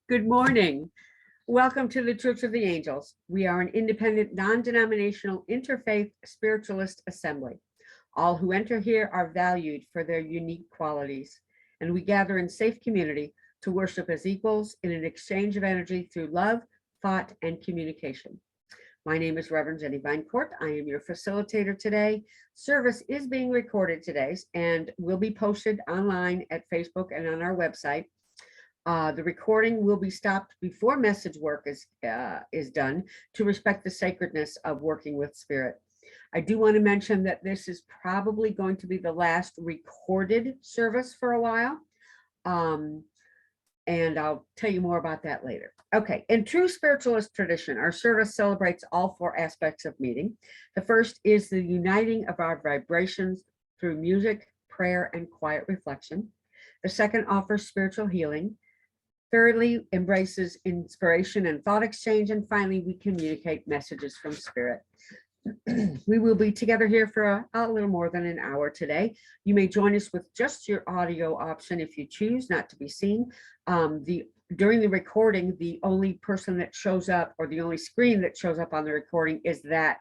Good morning. Welcome to the Church of the Angels. We are an independent, non-denominational, interfaith spiritualist assembly. All who enter here are valued for their unique qualities, and we gather in safe community to worship as equals in an exchange of energy through love, thought, and communication. My name is Reverend Jenni Vinecourt. I am your facilitator today. Service is being recorded today and will be posted online at Facebook and on our website. The recording will be stopped before message work is done to respect the sacredness of working with spirit. I do want to mention that this is probably going to be the last recorded service for a while. And I'll tell you more about that later. Okay, in true spiritualist tradition, our service celebrates all four aspects of meeting. The first is the uniting of our vibrations through music, prayer, and quiet reflection. The second offers spiritual healing. Thirdly, embraces inspiration and thought exchange. And finally, we communicate messages from spirit. We will be together here for a little more than an hour today. You may join us with just your audio option if you choose not to be seen. During the recording, the only person that shows up, or the only screen that shows up on the recording, is that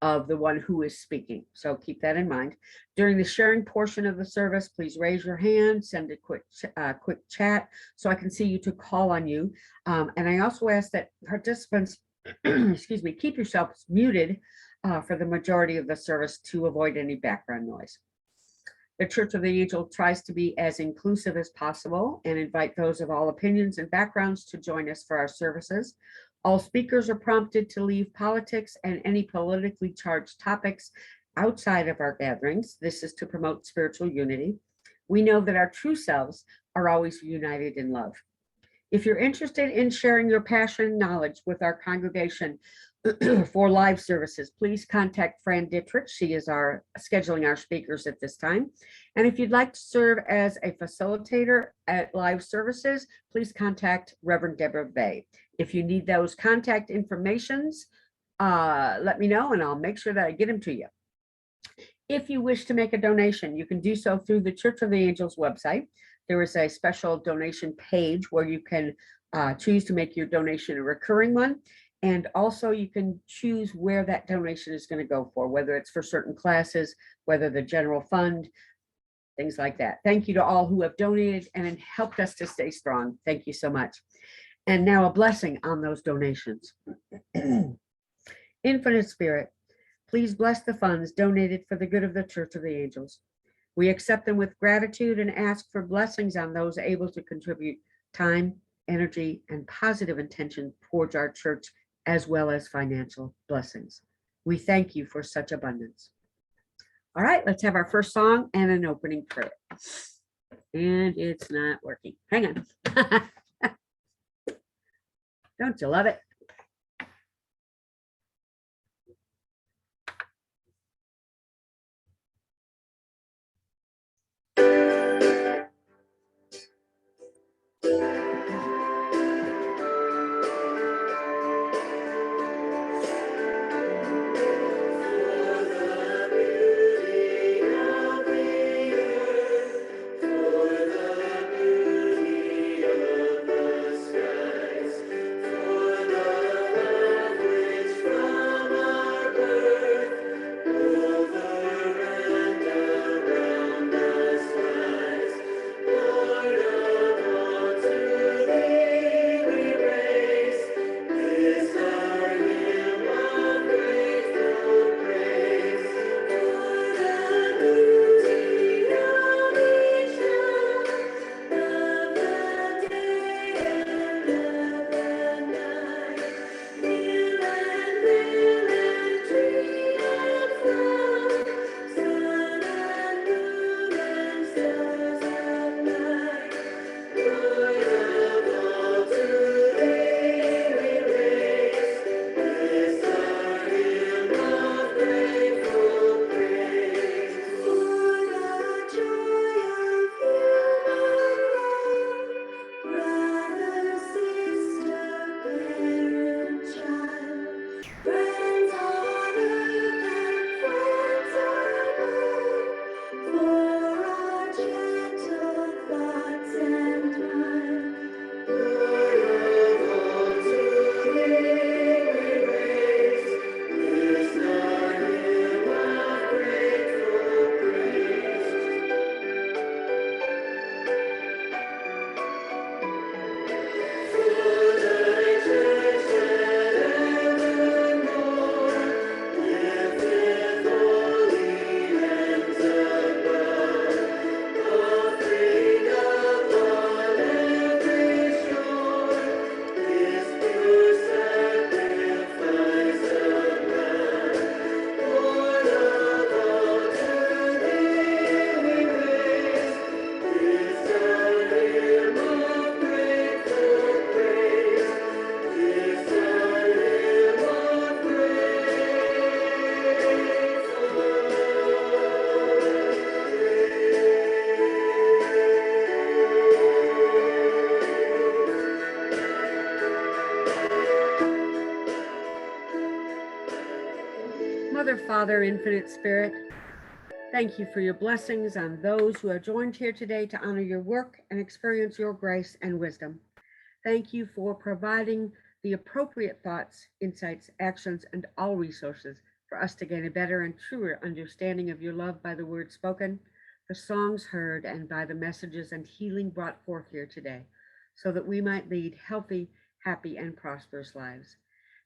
of the one who is speaking. So keep that in mind. During the sharing portion of the service, please raise your hand, send a quick chat so I can see you to call on you. And I also ask that participants, excuse me, keep yourselves muted for the majority of the service to avoid any background noise. The Church of the Angel tries to be as inclusive as possible and invite those of all opinions and backgrounds to join us for our services. All speakers are prompted to leave politics and any politically charged topics outside of our gatherings. This is to promote spiritual unity. We know that our true selves are always united in love. If you're interested in sharing your passion and knowledge with our congregation for live services, please contact Fran Dittrich. She is scheduling our speakers at this time. And if you'd like to serve as a facilitator at live services, please contact Reverend Deborah Bay. If you need those contact informations, let me know and I'll make sure that I get them to you. If you wish to make a donation, you can do so through the Church of the Angels website. There is a special donation page where you can choose to make your donation a recurring one. And also you can choose where that donation is going to go for, whether it's for certain classes, whether the general fund, things like that. Thank you to all who have donated and helped us to stay strong. Thank you so much. And now a blessing on those donations. Infinite Spirit, please bless the funds donated for the good of the Church of the Angels. We accept them with gratitude and ask for blessings on those able to contribute time, energy, and positive intention towards our church, as well as financial blessings. We thank you for such abundance. All right, let's have our first song and an opening prayer. And it's not working. Hang on. Don't you love it? For the Father, Infinite Spirit, thank you for your blessings on those who are joined here today to honor your work and experience your grace and wisdom. Thank you for providing the appropriate thoughts, insights, actions, and all resources for us to gain a better and truer understanding of your love by the words spoken, the songs heard, and by the messages and healing brought forth here today, so that we might lead healthy, happy, and prosperous lives.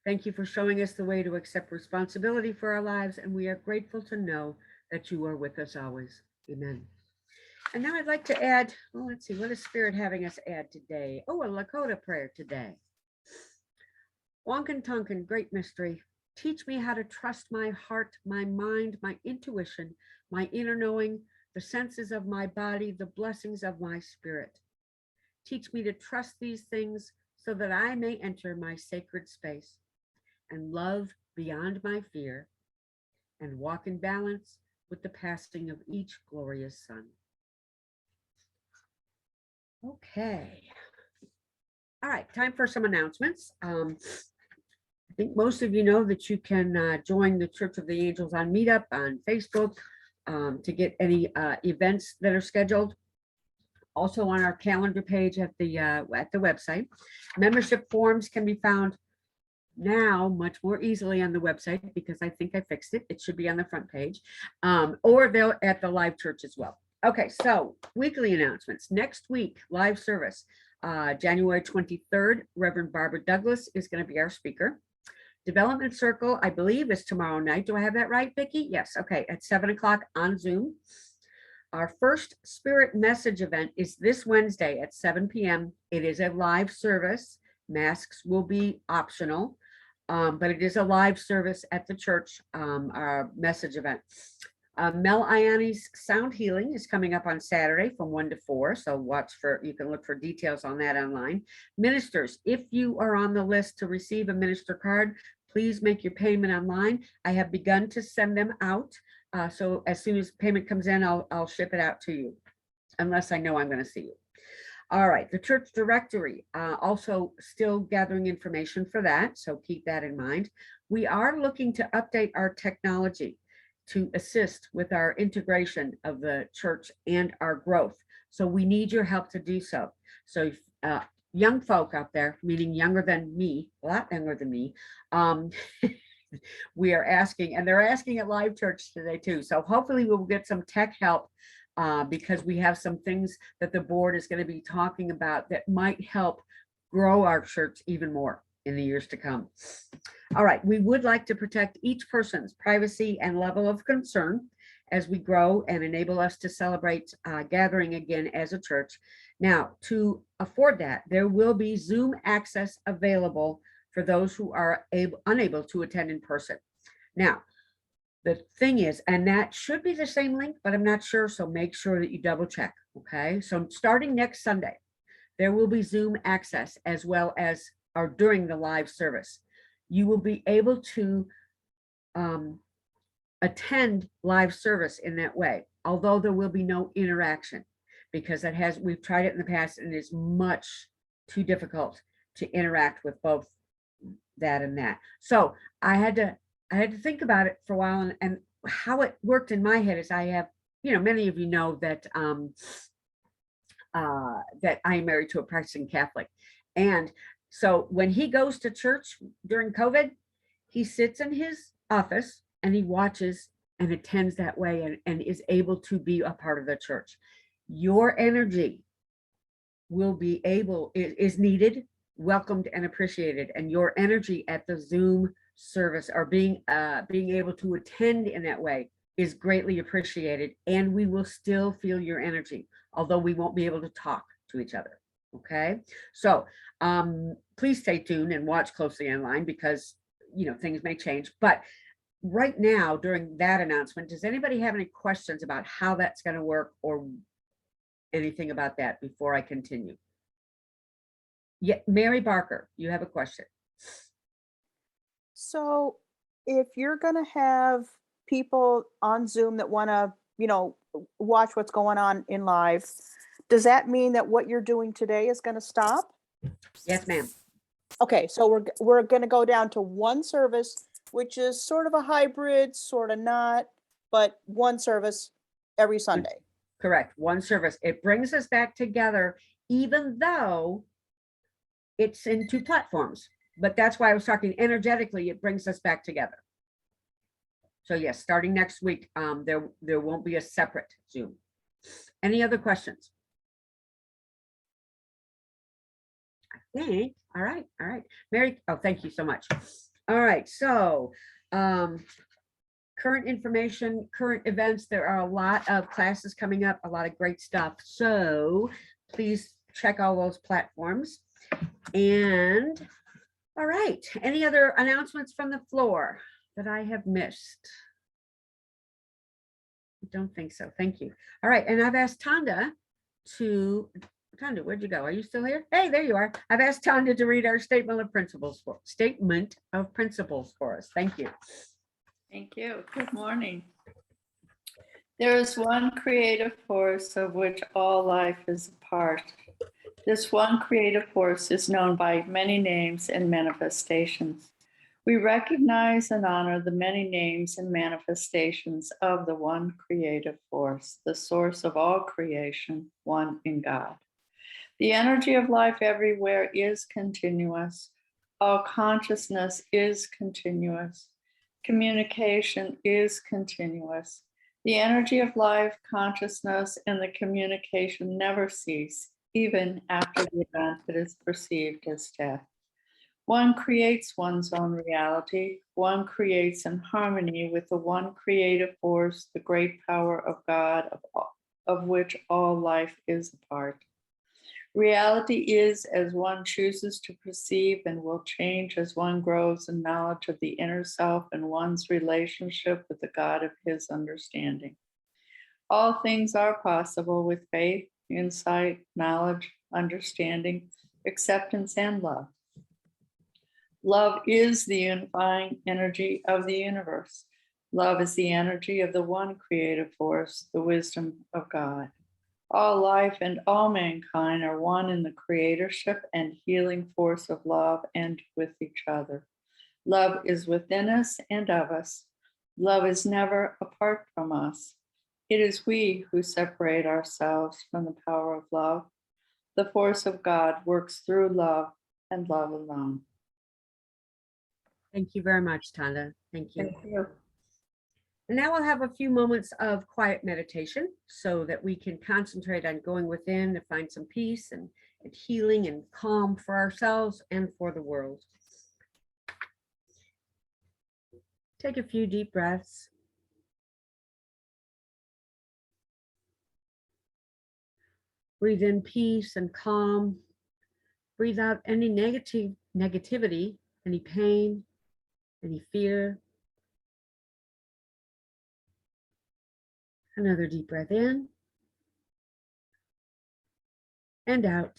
Thank you for showing us the way to accept responsibility for our lives, and we are grateful to know that you are with us always. Amen. And now I'd like to add, well, let's see, what is Spirit having us add today? Oh, a Lakota prayer today. Wonkin Tonkin, great mystery. Teach me how to trust my heart, my mind, my intuition, my inner knowing, the senses of my body, the blessings of my spirit. Teach me to trust these things so that I may enter my sacred space and love beyond my fear and walk in balance with the passing of each glorious sun. Okay. All right, time for some announcements. I think most of you know that you can join the Church of the Angels on Meetup on Facebook to get any events that are scheduled. Also on our calendar page at the website. Membership forms can be found now much more easily on the website because I think I fixed it. It should be on the front page, or they'll at the live church as well. Okay, so weekly announcements. Next week, live service, January 23rd, Reverend Barbara Douglas is going to be our speaker. Development Circle, I believe, is tomorrow night. Do I have that right, Vicki? Yes. Okay, at 7 o'clock on Zoom. Our first Spirit Message event is this Wednesday at 7 p.m. It is a live service. Masks will be optional, but it is a live service at the church, our message event. Mel Iani's Sound Healing is coming up on Saturday from 1 to 4. So you can look for details on that online. Ministers, if you are on the list to receive a minister card, please make your payment online. I have begun to send them out. So as soon as payment comes in, I'll ship it out to you, unless I know I'm going to see you. All right, the church directory, also still gathering information for that, so keep that in mind. We are looking to update our technology to assist with our integration of the church and our growth. So we need your help to do so. So young folk out there, meaning younger than me, a lot younger than me, we are asking, and they're asking at live church today too. So hopefully we'll get some tech help because we have some things that the board is going to be talking about that might help grow our church even more in the years to come. All right, we would like to protect each person's privacy and level of concern as we grow and enable us to celebrate gathering again as a church. Now, to afford that, there will be Zoom access available for those who are unable to attend in person. Now, the thing is, and that should be the same link, but I'm not sure, so make sure that you double check, okay? So starting next Sunday, there will be Zoom access as well as or during the live service. You will be able to attend live service in that way, although there will be no interaction because we've tried it in the past and it's much too difficult to interact with both that and that. So I had to think about it for a while, and how it worked in my head is I have, many of you know that that I am married to a practicing Catholic. And so when he goes to church during COVID, he sits in his office and he watches and attends that way and is able to be a part of the church. Your energy is needed, welcomed, and appreciated. And your energy at the Zoom service or being able to attend in that way is greatly appreciated. And we will still feel your energy, although we won't be able to talk to each other. Okay, so please stay tuned and watch closely online because things may change. But right now, during that announcement, does anybody have any questions about how that's going to work or anything about that before I continue? Yeah, Mary Barker, you have a question. So if you're going to have people on Zoom that want to, watch what's going on in live, does that mean that what you're doing today is going to stop? Yes, ma'am. Okay, so we're going to go down to one service which is sort of a hybrid, sort of not, but one service every Sunday. Correct. One service. It brings us back together, even though it's in two platforms. But that's why I was talking energetically, it brings us back together. So yes, starting next week, there won't be a separate Zoom. Any other questions? I think, all right. Mary, oh, thank you so much. All right, so current information, current events, there are a lot of classes coming up, a lot of great stuff. So please check all those platforms. And all right, any other announcements from the floor that I have missed? I don't think so. Thank you. All right, and I've asked Tanda, where'd you go? Are you still here? Hey, there you are. I've asked Tanda to read our statement of principles for us. Thank you. Thank you. Good morning. There is one creative force of which all life is a part. This one creative force is known by many names and manifestations. We recognize and honor the many names and manifestations of the one creative force, the source of all creation, one in God. The energy of life everywhere is continuous. All consciousness is continuous. Communication is continuous. The energy of life, consciousness, and the communication never cease, even after the event that is perceived as death. One creates one's own reality. One creates in harmony with the one creative force, the great power of God, of which all life is a part. Reality is as one chooses to perceive and will change as one grows in knowledge of the inner self and one's relationship with the God of his understanding. All things are possible with faith, insight, knowledge, understanding, acceptance, and love. Love is the unifying energy of the universe. Love is the energy of the one creative force, the wisdom of God. All life and all mankind are one in the creatorship and healing force of love and with each other. Love is within us and of us. Love is never apart from us. It is we who separate ourselves from the power of love. The force of God works through love and love alone. Thank you very much, Tanda. Thank you. Thank you. And now we'll have a few moments of quiet meditation so that we can concentrate on going within to find some peace and healing and calm for ourselves and for the world. Take a few deep breaths. Breathe in peace and calm. Breathe out any negativity, any pain, any fear. Another deep breath in and out.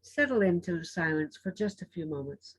Settle into silence for just a few moments.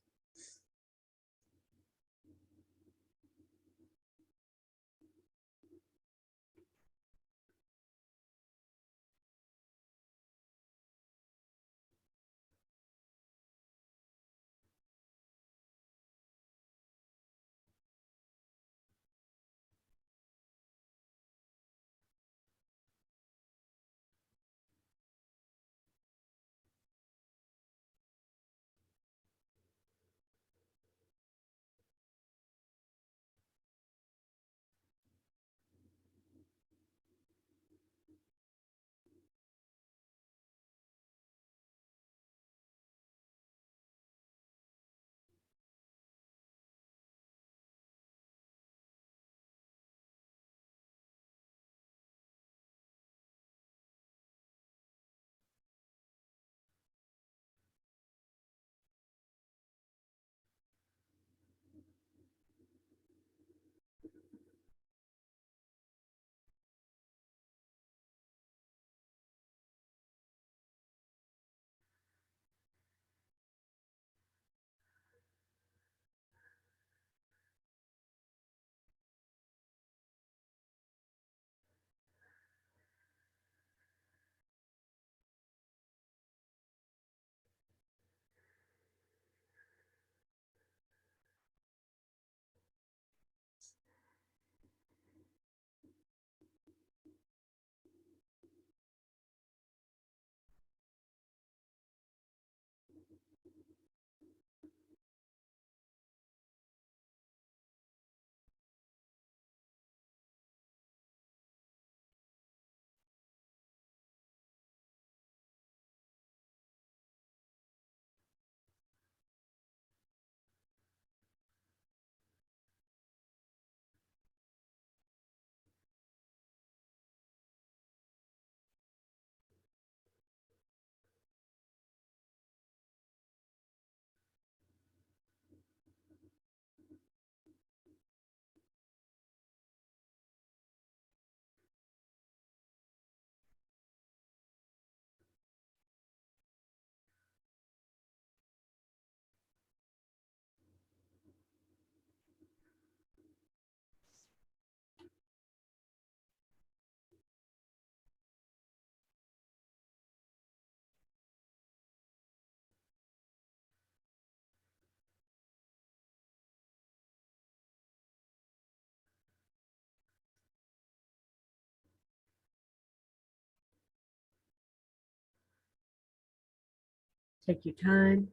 Take your time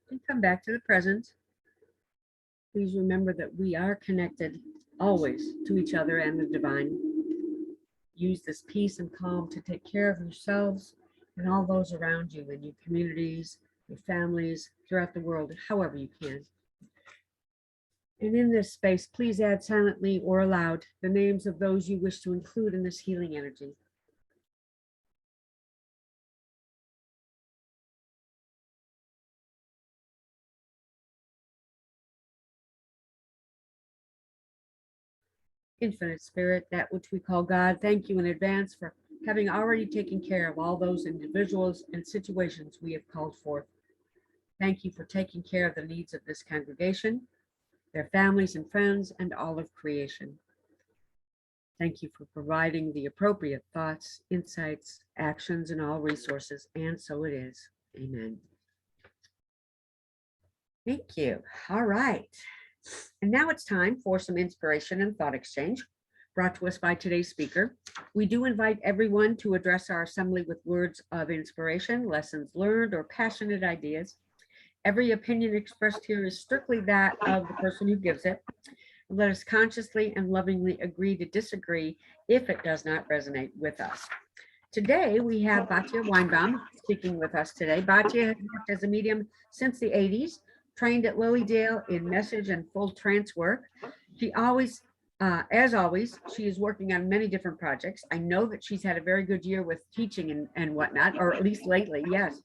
and come back to the present. Please remember that we are connected always to each other and the divine. Use this peace and calm to take care of yourselves and all those around you in your communities, your families, throughout the world, however you can. And in this space, please add silently or aloud the names of those you wish to include in this healing energy. Infinite Spirit, that which we call God, thank you in advance for having already taken care of all those individuals and situations we have called forth. Thank you for taking care of the needs of this congregation, their families and friends, and all of creation. Thank you for providing the appropriate thoughts, insights, actions, and all resources, and so it is. Amen. Thank you. All right. And now it's time for some inspiration and thought exchange brought to us by today's speaker. We do invite everyone to address our assembly with words of inspiration, lessons learned, or passionate ideas. Every opinion expressed here is strictly that of the person who gives it. Let us consciously and lovingly agree to disagree if it does not resonate with us. Today, we have Batya Weinbaum speaking with us today. Batya has worked as a medium since the 80s, trained at Lilydale in message and full trance work. She always, as always, she is working on many different projects. I know that she's had a very good year with teaching and whatnot, or at least lately, yes.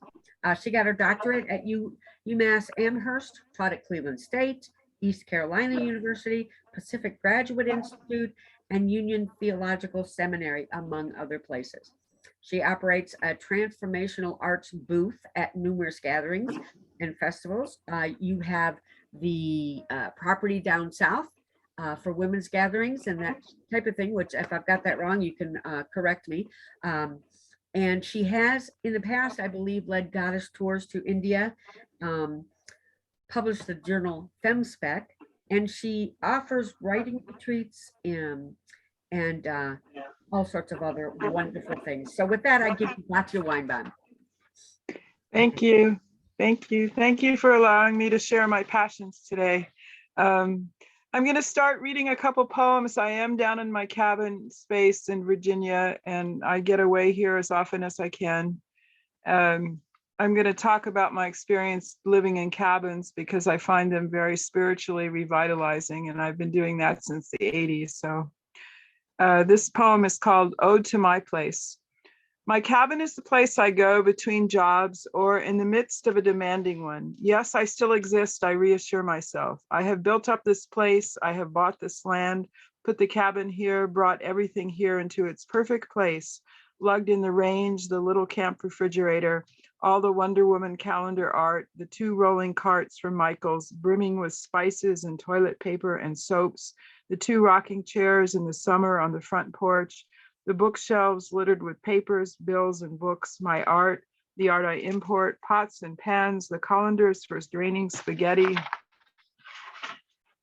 She got her doctorate at UMass Amherst, taught at Cleveland State, East Carolina University, Pacific Graduate Institute, and Union Theological Seminary, among other places. She operates a transformational arts booth at numerous gatherings and festivals. You have the property down south for women's gatherings and that type of thing, which if I've got that wrong, you can correct me. And she has in the past, I believe, led goddess tours to India, published the journal FemSpec, and she offers writing retreats and all sorts of other wonderful things. So with that, I give you Batya Weinbaum. Thank you. Thank you. Thank you for allowing me to share my passions today. I'm going to start reading a couple poems. I am down in my cabin space in Virginia, and I get away here as often as I can. I'm going to talk about my experience living in cabins because I find them very spiritually revitalizing, and I've been doing that since the 80s. So this poem is called Ode to My Place. My cabin is the place I go between jobs or in the midst of a demanding one. Yes, I still exist, I reassure myself. I have built up this place, I have bought this land, put the cabin here, brought everything here into its perfect place, lugged in the range, the little camp refrigerator, all the Wonder Woman calendar art, the 2 rolling carts from Michael's, brimming with spices and toilet paper and soaps, the 2 rocking chairs in the summer on the front porch, the bookshelves littered with papers, bills, and books, my art, the art I import, pots and pans, the colanders for draining spaghetti,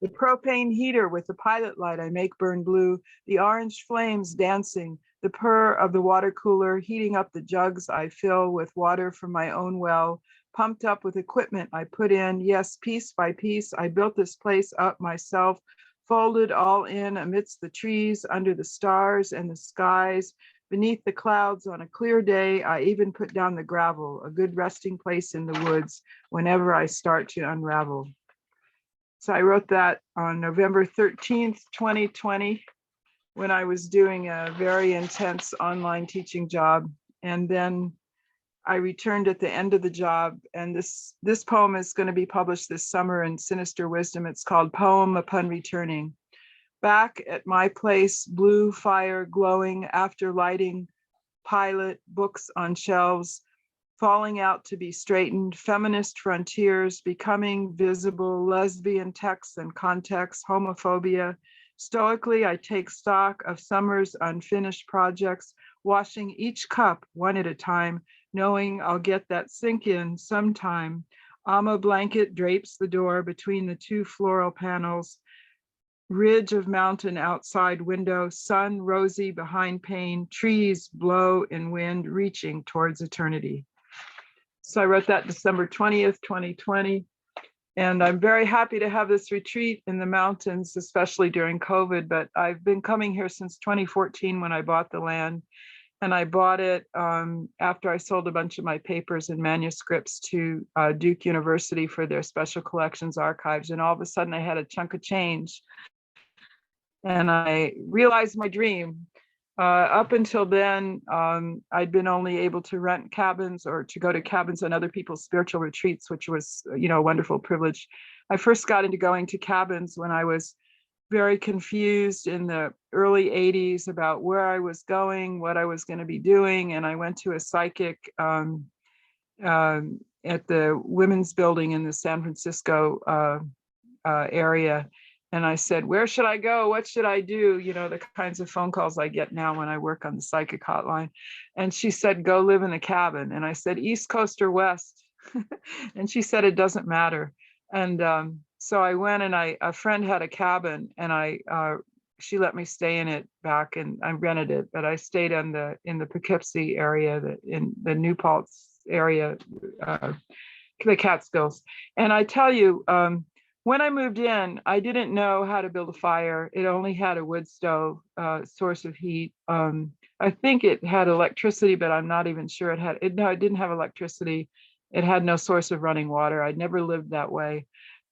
the propane heater with the pilot light I make burn blue, the orange flames dancing, the purr of the water cooler heating up the jugs I fill with water from my own well, pumped up with equipment I put in. Yes, piece by piece, I built this place up myself, folded all in amidst the trees, under the stars and the skies, beneath the clouds on a clear day. I even put down the gravel, a good resting place in the woods whenever I start to unravel. So I wrote that on November 13th, 2020, when I was doing a very intense online teaching job. And then I returned at the end of the job, and this poem is going to be published this summer in Sinister Wisdom. It's called Poem Upon Returning. Back at my place, blue fire glowing after lighting, pilot, books on shelves, falling out to be straightened, feminist frontiers, becoming visible, lesbian texts and contexts, homophobia. Stoically, I take stock of summer's unfinished projects, washing each cup one at a time, knowing I'll get that sink in sometime. Amma blanket drapes the door between the 2 floral panels. Ridge of mountain outside window, sun rosy behind pane, trees blow in wind reaching towards eternity. So I wrote that December 20th, 2020. And I'm very happy to have this retreat in the mountains, especially during COVID. But I've been coming here since 2014 when I bought the land. And I bought it after I sold a bunch of my papers and manuscripts to Duke University for their special collections archives. And all of a sudden I had a chunk of change. And I realized my dream. Up until then, I'd been only able to rent cabins or to go to cabins on other people's spiritual retreats, which was, a wonderful privilege. I first got into going to cabins when I was very confused in the early 80s about where I was going, what I was going to be doing. And I went to a psychic at the women's building in the San Francisco area. And I said, where should I go? What should I do? The kinds of phone calls I get now when I work on the psychic hotline. And she said, go live in a cabin. And I said, East Coast or West? And she said, it doesn't matter. And so I went, and a friend had a cabin, and she let me stay in it back, and I rented it, but I stayed in the Poughkeepsie area, in the New Paltz area, the Catskills. And I tell you, when I moved in, I didn't know how to build a fire. It only had a wood stove source of heat. I think it had electricity, but I'm not even sure it didn't have electricity. It had no source of running water. I'd never lived that way.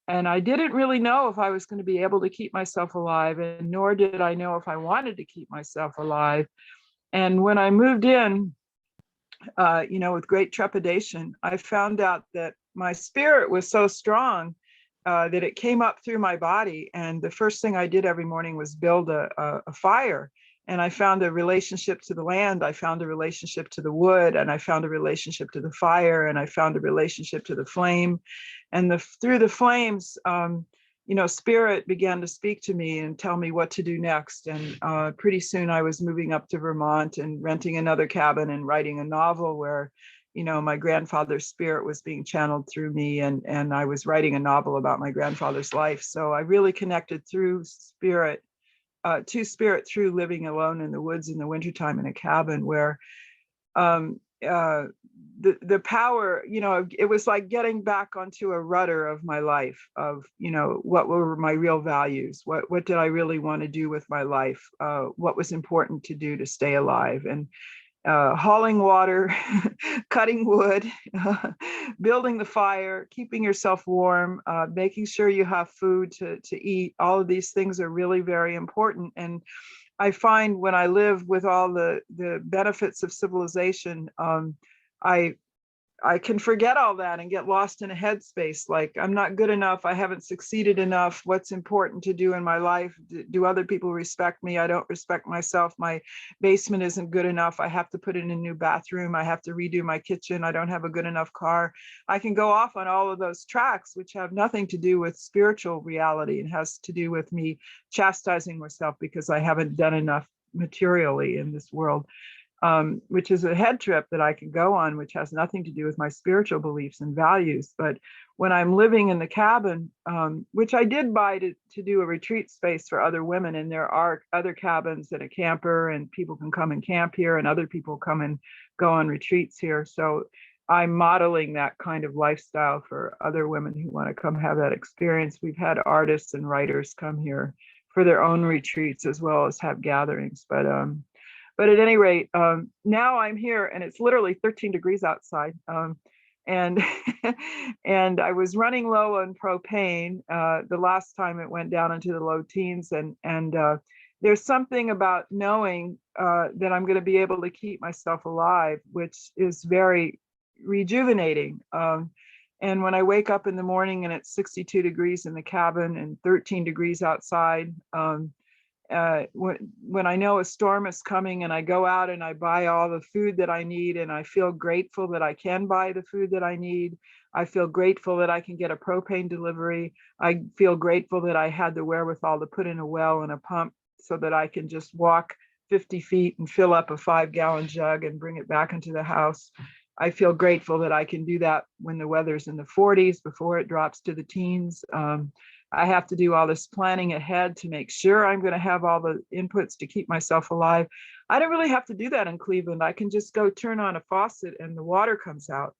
And I didn't really know if I was going to be able to keep myself alive, and nor did I know if I wanted to keep myself alive. And when I moved in, with great trepidation, I found out that my spirit was so strong that it came up through my body. And the first thing I did every morning was build a fire. And I found a relationship to the land. I found a relationship to the wood, and I found a relationship to the fire, and I found a relationship to the flame. And through the flames, spirit began to speak to me and tell me what to do next. And pretty soon I was moving up to Vermont and renting another cabin and writing a novel where, my grandfather's spirit was being channeled through me, and I was writing a novel about my grandfather's life. So I really connected through spirit, to spirit, through living alone in the woods in the wintertime in a cabin where the power, it was like getting back onto a rudder of my life of, what were my real values? What did I really want to do with my life? What was important to do to stay alive? And hauling water, cutting wood, building the fire, keeping yourself warm, making sure you have food to eat. All of these things are really very important. And I find when I live with all the benefits of civilization, I can forget all that and get lost in a headspace. Like, I'm not good enough. I haven't succeeded enough. What's important to do in my life? Do other people respect me? I don't respect myself. My basement isn't good enough. I have to put in a new bathroom. I have to redo my kitchen. I don't have a good enough car. I can go off on all of those tracks, which have nothing to do with spiritual reality. It has to do with me chastising myself because I haven't done enough materially in this world. Which is a head trip that I can go on, which has nothing to do with my spiritual beliefs and values. But when I'm living in the cabin, which I did buy to do a retreat space for other women, and there are other cabins and a camper, and people can come and camp here, and other people come and go on retreats here. So I'm modeling that kind of lifestyle for other women who want to come have that experience. We've had artists and writers come here for their own retreats as well as have gatherings. But at any rate, now I'm here, and it's literally 13 degrees outside. And and I was running low on propane. The last time it went down into the low teens. And there's something about knowing that I'm going to be able to keep myself alive, which is very rejuvenating. And when I wake up in the morning and it's 62 degrees in the cabin and 13 degrees outside, when I know a storm is coming, and I go out and I buy all the food that I need, and I feel grateful that I can buy the food that I need. I feel grateful that I can get a propane delivery. I feel grateful that I had the wherewithal to put in a well and a pump so that I can just walk 50 feet and fill up a 5-gallon jug and bring it back into the house. I feel grateful that I can do that when the weather's in the 40s before it drops to the teens. I have to do all this planning ahead to make sure I'm going to have all the inputs to keep myself alive. I don't really have to do that in Cleveland. I can just go turn on a faucet and the water comes out.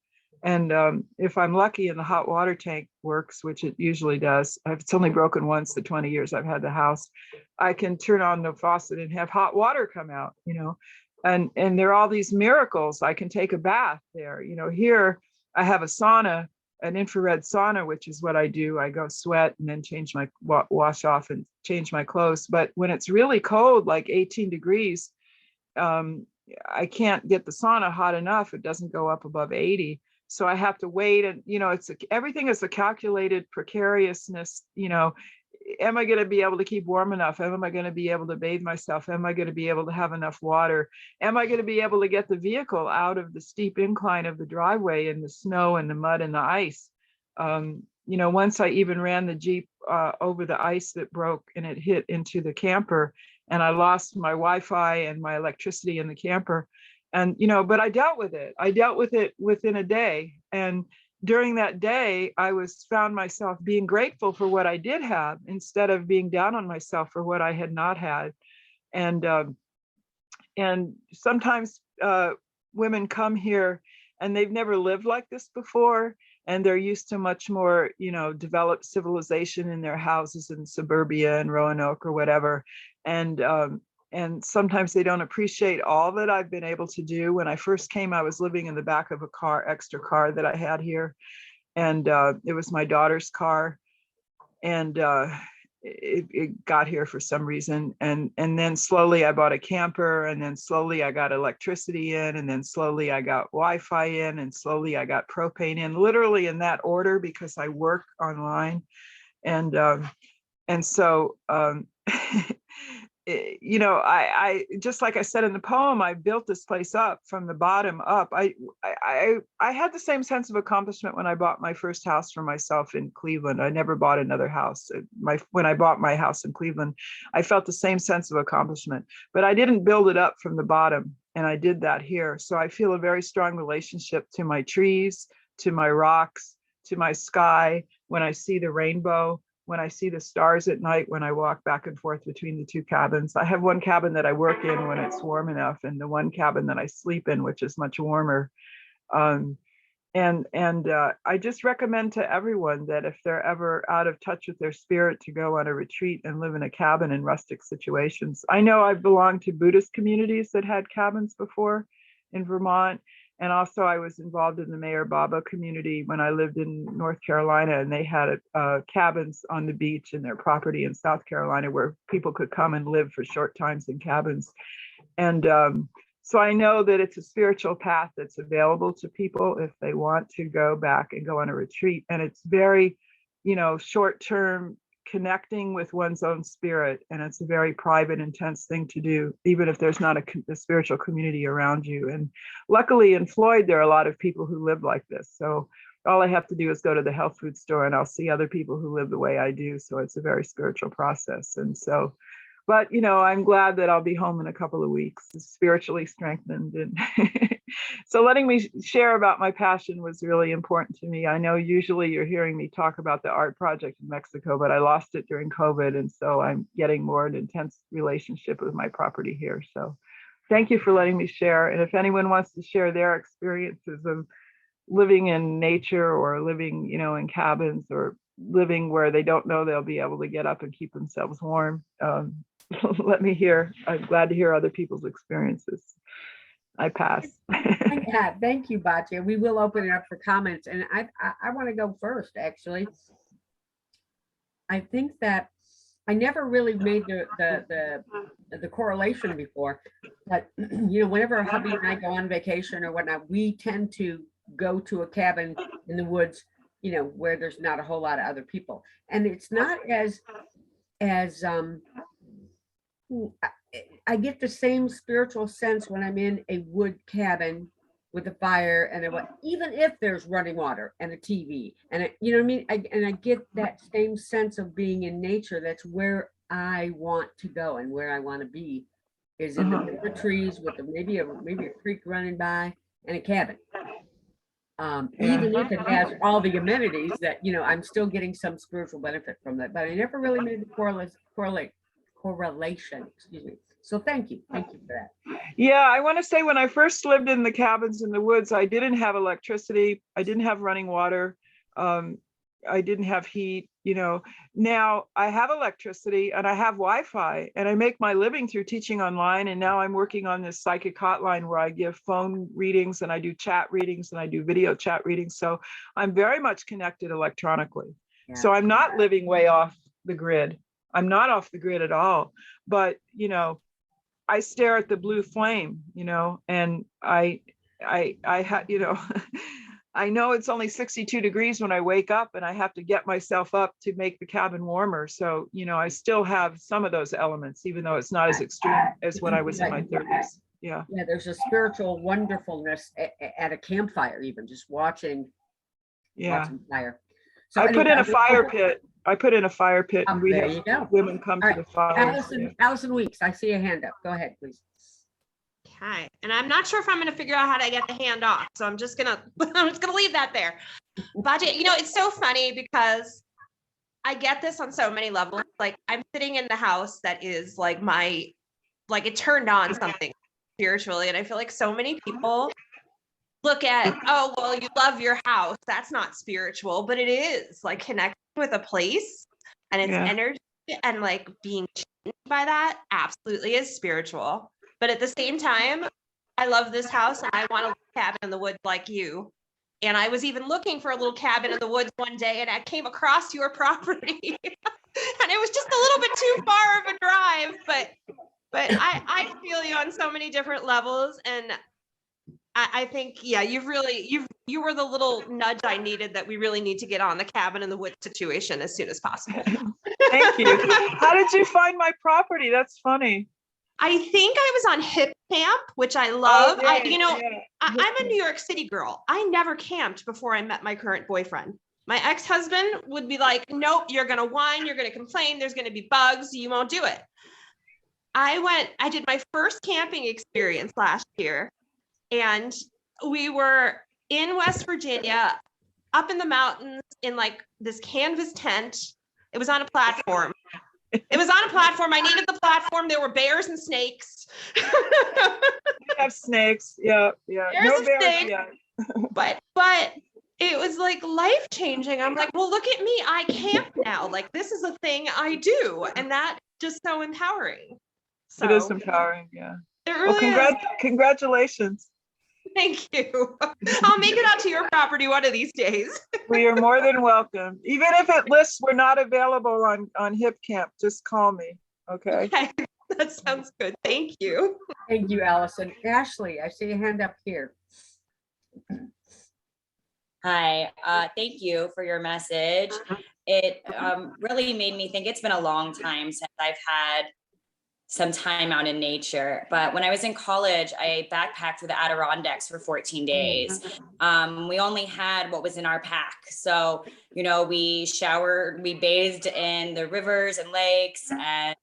And if I'm lucky and the hot water tank works, which it usually does, it's only broken once the 20 years I've had the house, I can turn on the faucet and have hot water come out, and there are all these miracles. I can take a bath there. Here I have a sauna, an infrared sauna, which is what I do. I go sweat and then change my wash off and change my clothes. But when it's really cold, like 18 degrees, I can't get the sauna hot enough. It doesn't go up above 80. So I have to wait, and everything is a calculated precariousness. Am I going to be able to keep warm enough? Am I going to be able to bathe myself? Am I going to be able to have enough water? Am I going to be able to get the vehicle out of the steep incline of the driveway in the snow and the mud and the ice? Once I even ran the Jeep over the ice that broke, and it hit into the camper, and I lost my Wi-Fi and my electricity in the camper. And, but I dealt with it. I dealt with it within a day. And during that day, I found myself being grateful for what I did have instead of being down on myself for what I had not had. And sometimes women come here and they've never lived like this before. And they're used to much more, developed civilization in their houses in suburbia and Roanoke or whatever. And sometimes they don't appreciate all that I've been able to do. When I first came, I was living in the back of extra car that I had here. And it was my daughter's car. And it got here for some reason. And then slowly I bought a camper, and then slowly I got electricity in, and then slowly I got Wi-Fi in, and slowly I got propane in, literally in that order, because I work online. And so, I just like I said in the poem, I built this place up from the bottom up. I had the same sense of accomplishment when I bought my first house for myself in Cleveland. I never bought another house. When I bought my house in Cleveland, I felt the same sense of accomplishment, but I didn't build it up from the bottom. And I did that here. So I feel a very strong relationship to my trees, to my rocks, to my sky. When I see the rainbow, when I see the stars at night, when I walk back and forth between the two cabins. I have one cabin that I work in when it's warm enough, and the one cabin that I sleep in, which is much warmer. I just recommend to everyone that if they're ever out of touch with their spirit, to go on a retreat and live in a cabin in rustic situations. I know I've belonged to Buddhist communities that had cabins before in Vermont. And also I was involved in the Mayor Baba community when I lived in North Carolina, and they had cabins on the beach in their property in South Carolina where people could come and live for short times in cabins. And so I know that it's a spiritual path that's available to people if they want to go back and go on a retreat. And it's very, short-term connecting with one's own spirit. And it's a very private, intense thing to do, even if there's not a spiritual community around you. And luckily in Floyd, there are a lot of people who live like this. So all I have to do is go to the health food store and I'll see other people who live the way I do. So it's a very spiritual process. And so, but, I'm glad that I'll be home in a couple of weeks, spiritually strengthened. And so letting me share about my passion was really important to me. I know usually you're hearing me talk about the art project in Mexico, but I lost it during COVID. And so I'm getting more an intense relationship with my property here. So thank you for letting me share. And if anyone wants to share their experiences of living in nature or living, in cabins or living where they don't know they'll be able to get up and keep themselves warm, let me hear. I'm glad to hear other people's experiences. I pass. Yeah, thank you, Batya. We will open it up for comments, and I want to go first. Actually, I think that I never really made the correlation before, but whenever hubby and I go on vacation or whatnot, we tend to go to a cabin in the woods, where there's not a whole lot of other people, and it's not as I get the same spiritual sense when I'm in a wood cabin with a fire and even if there's running water and a TV and I get that same sense of being in nature. That's where I want to go and where I want to be, is in the trees with maybe a creek running by and a cabin. Even if it has all the amenities that, I'm still getting some spiritual benefit from that, but I never really made the correlation, excuse me. So thank you for that. Yeah, I want to say when I first lived in the cabins in the woods, I didn't have electricity. I didn't have running water. I didn't have heat, you know. Now I have electricity and I have Wi-Fi, and I make my living through teaching online. And now I'm working on this psychic hotline where I give phone readings and I do chat readings and I do video chat readings. So I'm very much connected electronically. Yeah. So I'm not living way off the grid. I'm not off the grid at all. But, you know, I stare at the blue flame, you know, and I had, you know, I know it's only 62 degrees when I wake up, and I have to get myself up to make the cabin warmer. So, you know, I still have some of those elements, even though it's not as extreme as when I was in my 30s. Yeah. Yeah, there's a spiritual wonderfulness at a campfire, even just watching fire. So I put in a anyway, fire pit. I put in a fire pit, and we there have you go. women come All to the fire. Allison Weeks, I see a hand up. Go ahead, please. Okay, and I'm not sure if I'm going to figure out how to get the hand off, so I'm just gonna leave that there. Batya, you know, it's so funny because I get this on so many levels. Like, I'm sitting in the house that is like it turned on something spiritually, and I feel like so many people look at, oh, well, you love your house, that's not spiritual, but it is. Like, connecting with a place and its energy and like being changed by that absolutely is spiritual. But at the same time, I love this house and I want a cabin in the woods like you. And I was even looking for a little cabin in the woods one day, and I came across your property. And it was just a little bit too far of a drive, but I feel you on so many different levels. And I think, yeah, you were the little nudge I needed, that we really need to get on the cabin in the woods situation as soon as possible. Thank you. How did you find my property? That's funny. I think I was on Hip Camp, which I love. Oh, I'm a New York City girl. I never camped before I met my current boyfriend. My ex-husband would be like, nope, you're going to whine, you're going to complain, there's going to be bugs, you won't do it. I did my first camping experience last year, and we were in West Virginia, up in the mountains in like this canvas tent. It was on a platform. I needed the platform. There were bears and snakes. We have snakes. Yeah. No bears yet. but it was like life changing. I'm like, well, look at me. I camp now. Like, this is a thing I do. And that just so empowering. So, it is empowering. Yeah. It really is. Congratulations. Thank you. I'll make it out to your property one of these days. We are more than welcome. Even if it lists we're not available on Hip Camp, just call me. Okay. That sounds good. Thank you. Thank you, Allison. Ashley, I see a hand up here. Hi, thank you for your message. It really made me think. It's been a long time since I've had some time out in nature. But when I was in college, I backpacked through the Adirondacks for 14 days. We only had what was in our pack. So, you know, we showered, we bathed in the rivers and lakes, and,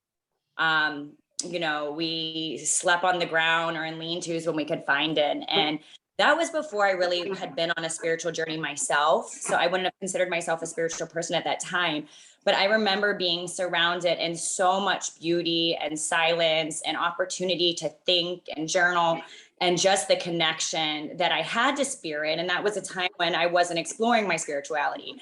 you know, we slept on the ground or in lean-tos when we could find it. And that was before I really had been on a spiritual journey myself. So I wouldn't have considered myself a spiritual person at that time. But I remember being surrounded in so much beauty and silence and opportunity to think and journal, and just the connection that I had to spirit. And that was a time when I wasn't exploring my spirituality.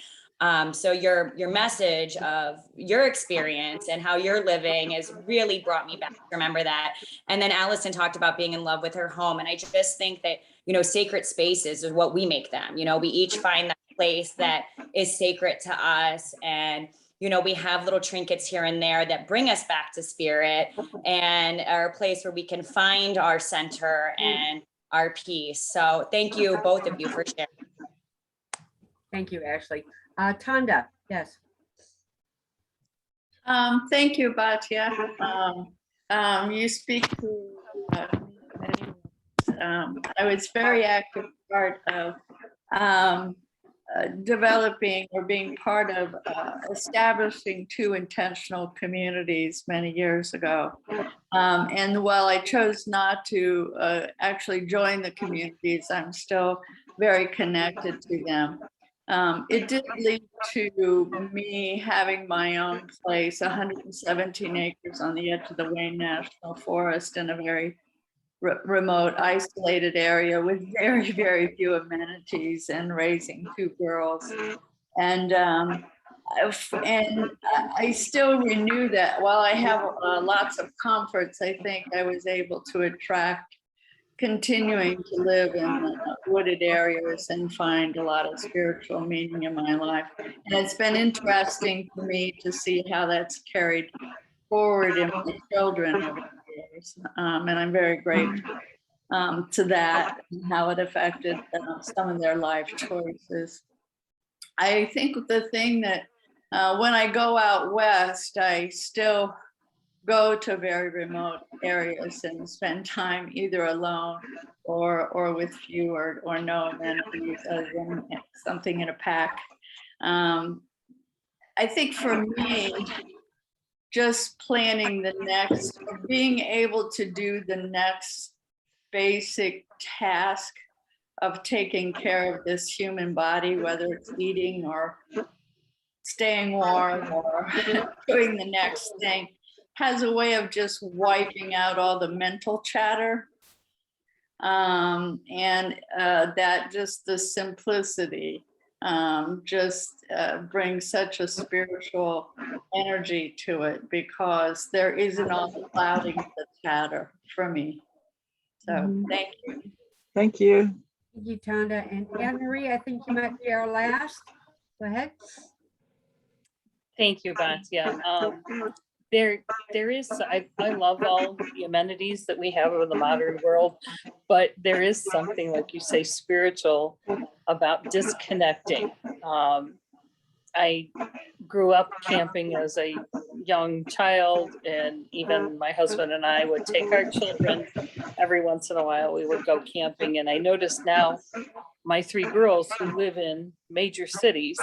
So your message of your experience and how you're living has really brought me back to remember that. And then Allison talked about being in love with her home. And I just think that, you know, sacred spaces is what we make them. You know, we each find that place that is sacred to us. And you know, we have little trinkets here and there that bring us back to spirit, and are a place where we can find our center and our peace. So thank you, both of you, for sharing. Thank you, Ashley. Tanda, yes. Thank you, Batya. You speak to I was very active part of developing or being part of establishing 2 intentional communities many years ago. And while I chose not to actually join the communities, I'm still very connected to them. It did lead to me having my own place, 117 acres on the edge of the Wayne National Forest in a very remote, isolated area with very, very few amenities, and raising 2 girls. And I still renew that. While I have lots of comforts, I think I was able to attract continuing to live in wooded areas and find a lot of spiritual meaning in my life. And it's been interesting for me to see how that's carried forward in my children over the years. And I'm very grateful to that, and how it affected some of their life choices. I think the thing that when I go out west, I still go to very remote areas and spend time either alone or with few or no amenities other than something in a pack. I think for me, just planning the next, being able to do the next basic task of taking care of this human body, whether it's eating or staying warm or doing the next thing, has a way of just wiping out all the mental chatter. That just the simplicity just brings such a spiritual energy to it, because there isn't all the clouding of the chatter for me. So thank you. Thank you. Thank you, Tonda. And Anne Marie, I think you might be our last. Go ahead. Thank you, Batya. There is, I love all the amenities that we have in the modern world, but there is something, like you say, spiritual about disconnecting. I grew up camping as a young child, and even my husband and I would take our children every once in a while. We would go camping, and I noticed now my 3 girls who live in major cities,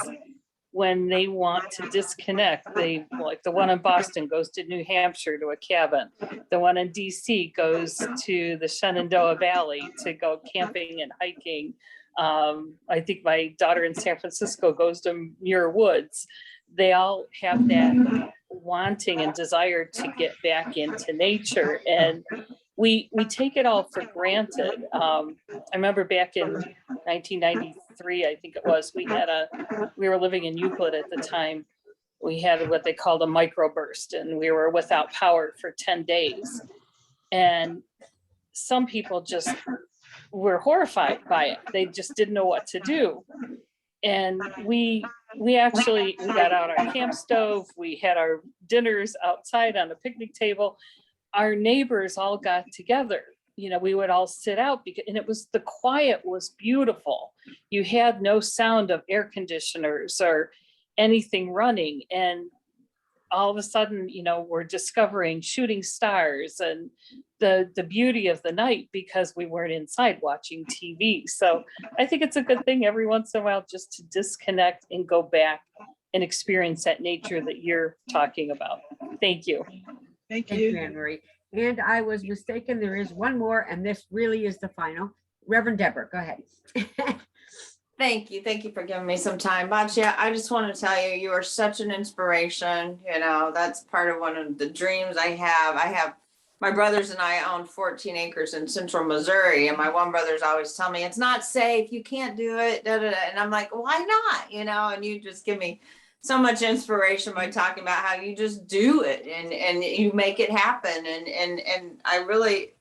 when they want to disconnect, they, like the one in Boston goes to New Hampshire to a cabin. The one in DC goes to the Shenandoah Valley to go camping and hiking. I think my daughter in San Francisco goes to Muir Woods. They all have that wanting and desire to get back into nature. And we take it all for granted. I remember back in 1993, I think it was, we were living in Euclid at the time. We had what they called a microburst, and we were without power for 10 days. And some people just were horrified by it. They just didn't know what to do. And we got out our camp stove. We had our dinners outside on a picnic table. Our neighbors all got together. You know, we would all sit out, and it was, the quiet was beautiful. You had no sound of air conditioners or anything running. And all of a sudden, you know, we're discovering shooting stars and the beauty of the night, because we weren't inside watching TV. So I think it's a good thing every once in a while just to disconnect and go back and experience that nature that you're talking about. Thank you. Thank Thank you, you. Anne Marie. And I was mistaken. There is one more, and this really is the final. Reverend Deborah, go ahead. Thank you. Thank you for giving me some time. Batya, I just want to tell you, you are such an inspiration. You know, that's part of one of the dreams I have. My brothers and I own 14 acres in central Missouri, and my one brother's always telling me, it's not safe, you can't do it, da, da, da. And I'm like, why not? You know, and you just give me so much inspiration by talking about how you just do it and you make it happen. And I really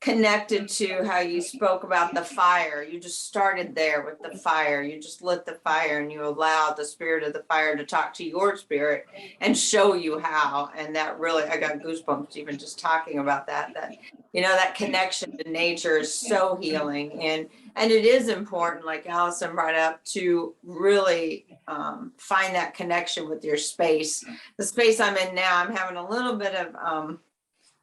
connected to how you spoke about the fire. You just started there with the fire. You just lit the fire, and you allowed the spirit of the fire to talk to your spirit and show you how. And that really, I got goosebumps even just talking about that, you know, that connection to nature is so healing. And it is important, like Allison brought up, to really find that connection with your space. The space I'm in now, I'm having a little bit of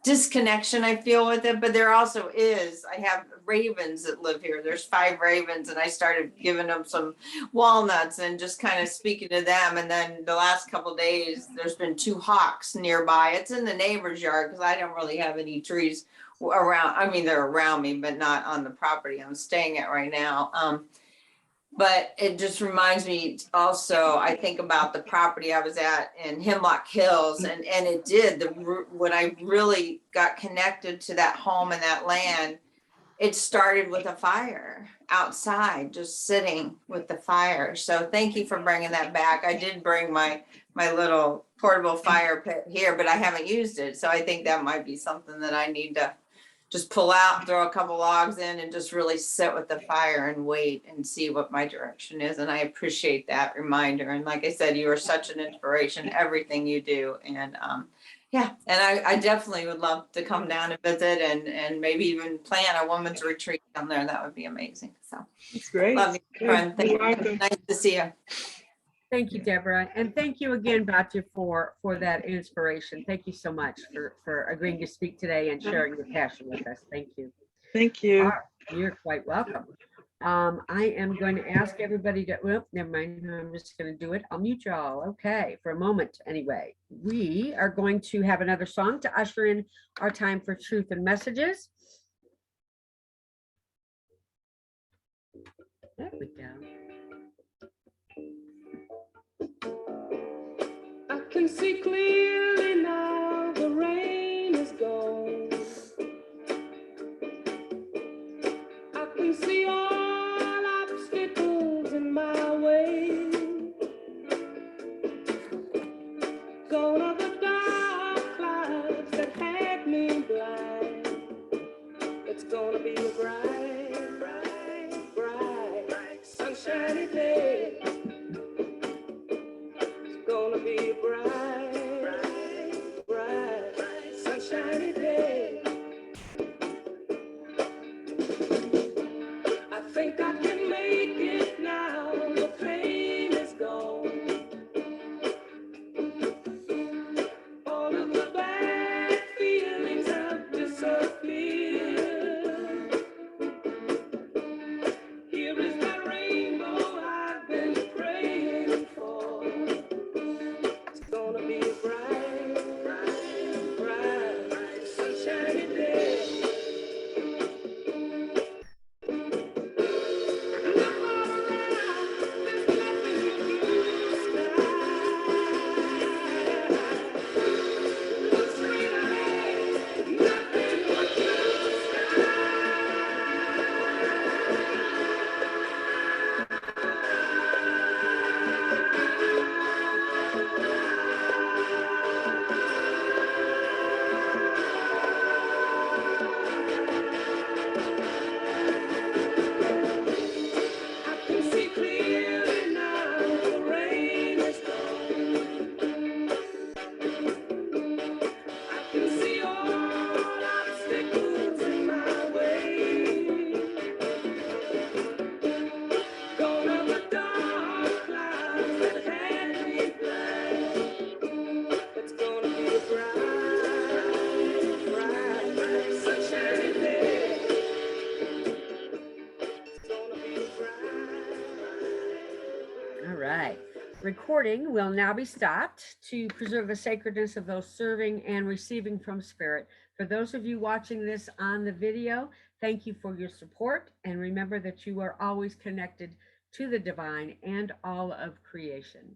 disconnection I feel with it, but there also is, I have ravens that live here. There's 5 ravens, and I started giving them some walnuts and just kind of speaking to them. And then the last couple of days, there's been 2 hawks nearby. It's in the neighbor's yard because I don't really have any trees around. I mean, they're around me, but not on the property I'm staying at right now. But it just reminds me also, I think about the property I was at in Hemlock Hills, and it did, when I really got connected to that home and that land, it started with a fire outside, just sitting with the fire. So thank you for bringing that back. I did bring my little portable fire pit here, but I haven't used it. So I think that might be something that I need to just pull out, throw a couple logs in, and just really sit with the fire and wait and see what my direction is. And I appreciate that reminder. And like I said, you are such an inspiration, everything you do. And yeah, and I definitely would love to come down and visit and maybe even plan a women's retreat down there. That would be amazing. So It's great. love you, Good. friend. Thank You're you. welcome. Nice to see you. Thank you, Deborah. And thank you again, Batya, for that inspiration. Thank you so much for agreeing to speak today and sharing your passion with us. Thank you. Thank you. You're quite welcome. I am going to ask everybody to, well, never mind. I'm just going to do it. I'll mute y'all. Okay, for a moment anyway. We are going to have another song to usher in our time for truth and messages. There we go. I can see clearly now, the rain is gone. I can see all obstacles in my way. Gone are the dark clouds that had me blind. It's gonna be a bright, bright, bright, sunshiny day. It's gonna be a bright, bright, sunshiny day. I think I can make it now. The pain is gone. All of the bad feelings have disappeared. Here is that rainbow I've been praying for. It's gonna be a bright, bright, bright, sunshiny day. Look all around, there's nothing but blue sky. Look straight ahead, nothing but blue sky. I can see clearly now, the rain is gone. I can see all obstacles in my way. Gone are the dark clouds that had me blind. It's gonna be a bright, bright, sunshiny day. It's gonna be a bright. All right. Recording will now be stopped to preserve the sacredness of those serving and receiving from Spirit. For those of you watching this on the video, thank you for your support. And remember that you are always connected to the divine and all of creation.